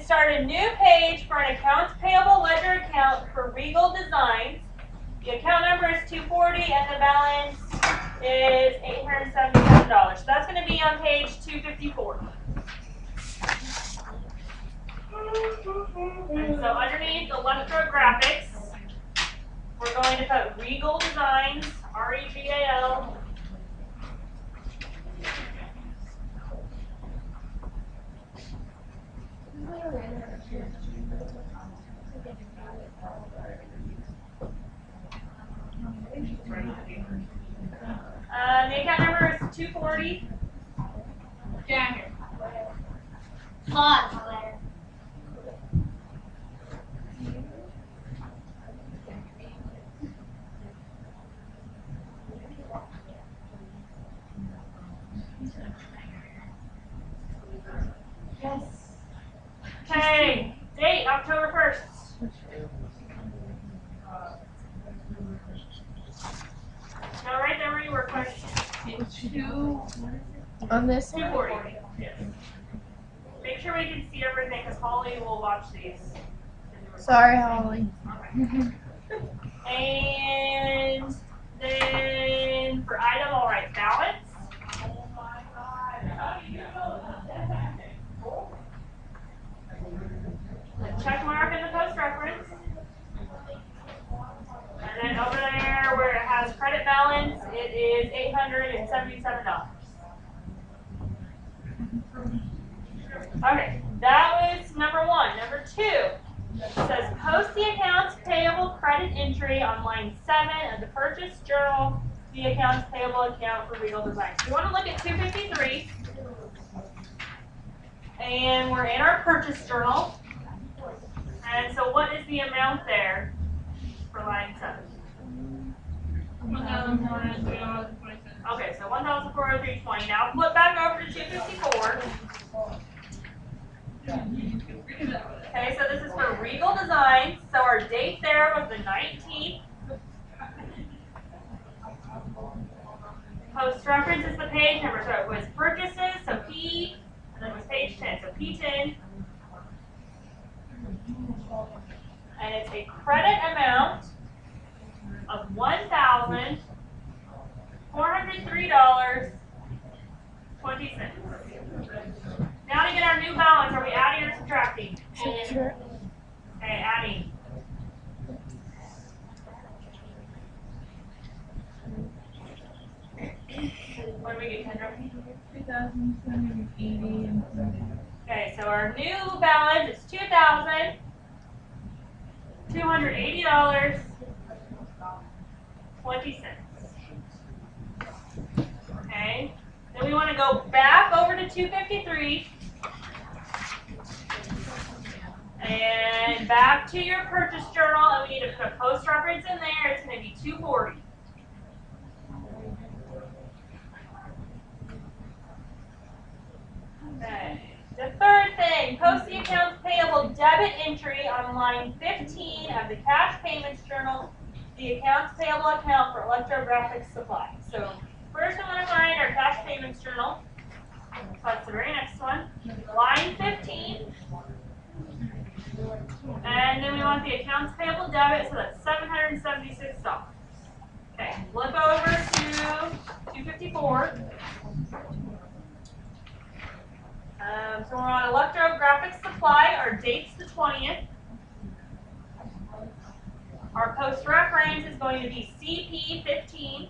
start a new page for an accounts payable ledger account for Regal Designs. The account number is 240 and the balance is $877. So that's going to be on page 254. And so underneath Electrographics, we're going to put Regal Designs, R-E-G-A-L. The account number is 240. Down here. Pause. Yes. Okay. Date, October 1st. Now right there where you were, question. On this one? 240. Yes. Make sure we can see everything because Holly will watch these. Sorry, Holly. And then for item, I'll write balance. The check mark in the post reference. And then over there where it has credit balance, it is $877. Okay, that was number one. Number two, it says post the accounts payable credit entry on line 7 of the purchase journal, the accounts payable account for Regal Designs. We want to look at 253. And we're in our purchase journal. And so what is the amount there for line 7? Okay, so $1,403.20. Now flip back over to 254. Okay, so this is for Regal Designs. So our date there was the 19th. Post reference is the page number. So it was purchases, so P, and then it was page 10. So P10. And it's a credit amount of $1,403.20. Now to get our new balance, are we adding or subtracting? Sure. Okay, adding. What do we get, Kendra? 2,780. Okay, so our new balance is $2,280.20. Okay. Then we want to go back over to 253. And back to your purchase journal, and we need to put a post reference in there. It's going to be 240. Okay. The third thing, post the accounts payable debit entry on line 15 of the cash payments journal, the accounts payable account for Electrographics Supply. So first I want to find our cash payments journal. So that's the very next one. Line 15. And then we want the accounts payable debit, so that's $776. Okay, flip over to 254. So we're on Electrographics Supply. Our date's the 20th. Our post reference is going to be CP15.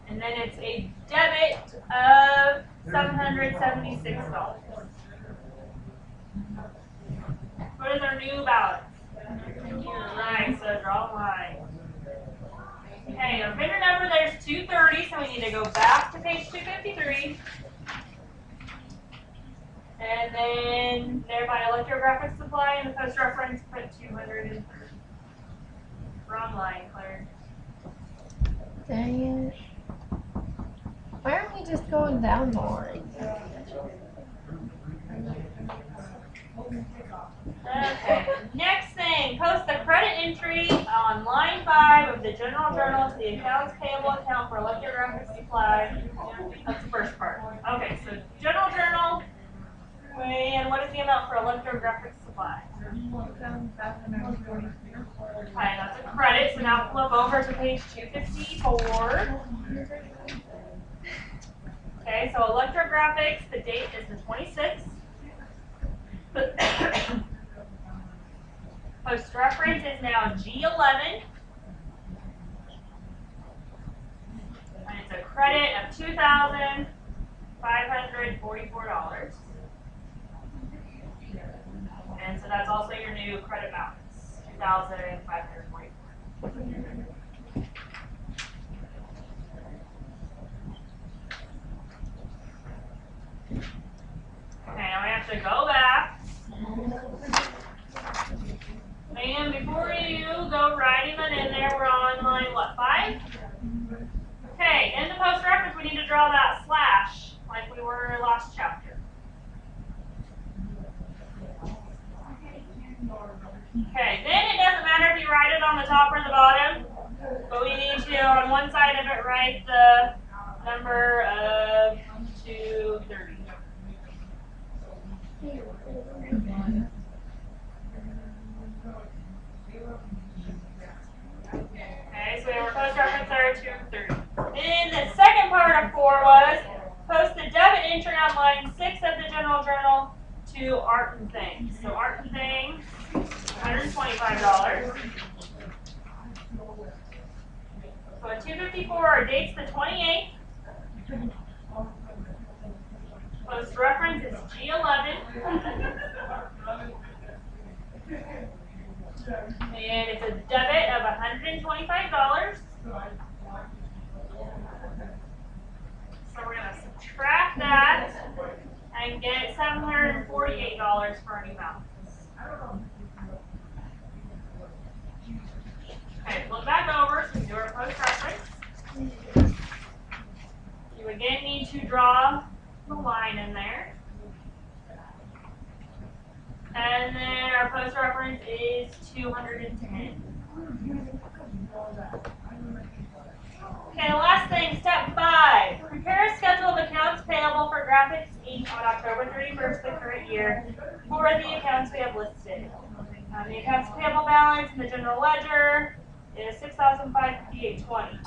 And then it's a debit of $776. What is our new balance? Nice, so draw a line. Okay, our vendor number there's 230, so we need to go back to page 253. And then there by Electrographic Supply and the post reference put 230. Wrong line, Claire. Dang it. Why aren't we just going down the line? Okay, next thing, post the credit entry on line 5 of the general journal to the accounts payable account for Electrographic Supply. That's the first part. Okay, so general journal, And what is the amount for electrographic supplies? Okay, that's a credit, so now flip over to page 254. Okay, so electrographics, the date is the 26th. Post reference is now G11. And it's a credit of $2,544. And so that's also your new credit balance, $2,544. Okay, now we have to go back. And before you go writing that in there, we're on line, what, 5? Okay, in the post reference, we need to draw that slash like we were last chapter. Okay, then it doesn't matter if you write it on the top or the bottom, but we need to, on one side of it, write the number of 230. Okay, so we have our post reference there, 230. Then the second part of 4 was post the debit entry on line 6 of the general journal to Art and Things. So Art and Things, $125. So at 254, our date's the 28th. Post reference is G11. And it's a debit of $125. So we're going to subtract that and get $748 for our new balance. Okay, flip back over so we do our post reference. You again need to draw the line in there. And then our post reference is 210. Okay, the last thing, step 5. Prepare a schedule of accounts payable for Graphics Inc. on October 31st, the current year, for the accounts we have listed. The accounts payable balance in the general ledger is $6,558.20.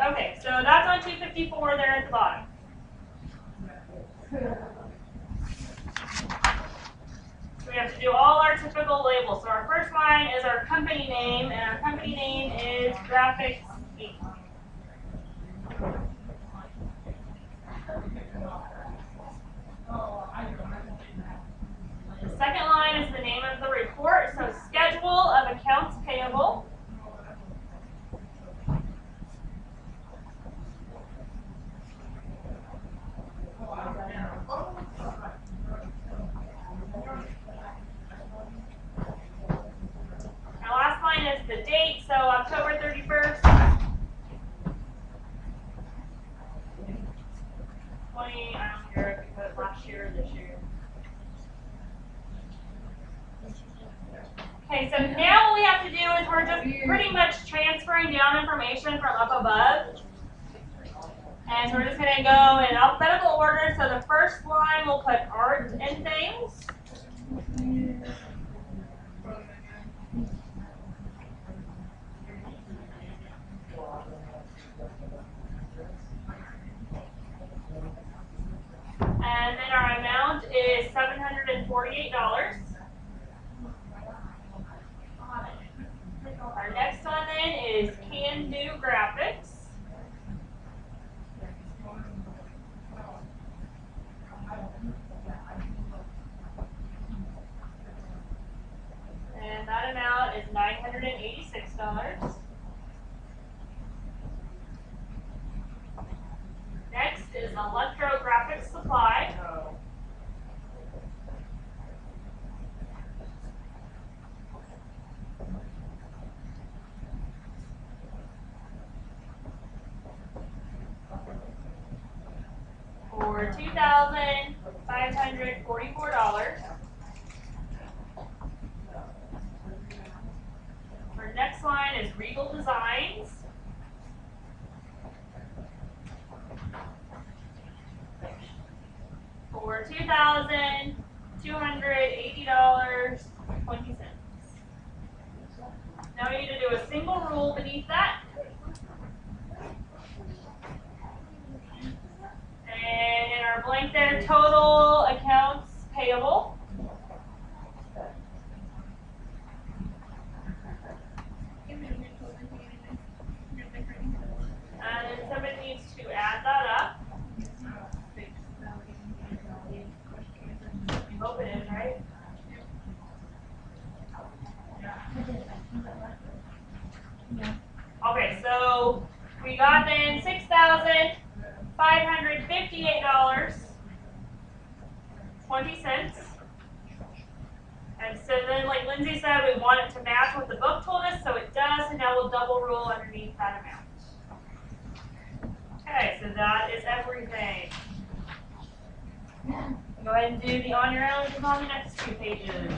Okay, so that's on 254 there at the bottom. So we have to do all our typical labels. So our first line is our company name, and our company name is Graphics Inc. The second line is the name of the report, so schedule of accounts payable. Our last line is the date, so October 31st, 20, I don't care if you put last year or this year. Okay, so now what we have to do is we're just pretty much transferring down information from up above. And so we're just going to go in alphabetical order. So the first line we'll put Art and Things. And then our amount is $748. Our next one then is Can Do Graphics. And that amount is $986. Next is Electrographic Supply. For $2,544. Our next line is Regal Designs. For $2,544. $280.20. Now we need to do a single rule beneath that. And in our blank there, total accounts payable. And then somebody needs to add that up. You hope it is, right? Okay, so we got then $6,558.20. And so then, like Lindsay said, we want it to match what the book told us, so it does, and now we'll double rule underneath that amount. Okay, so that is everything. Go ahead and do the on your own, which is on the next 2 pages.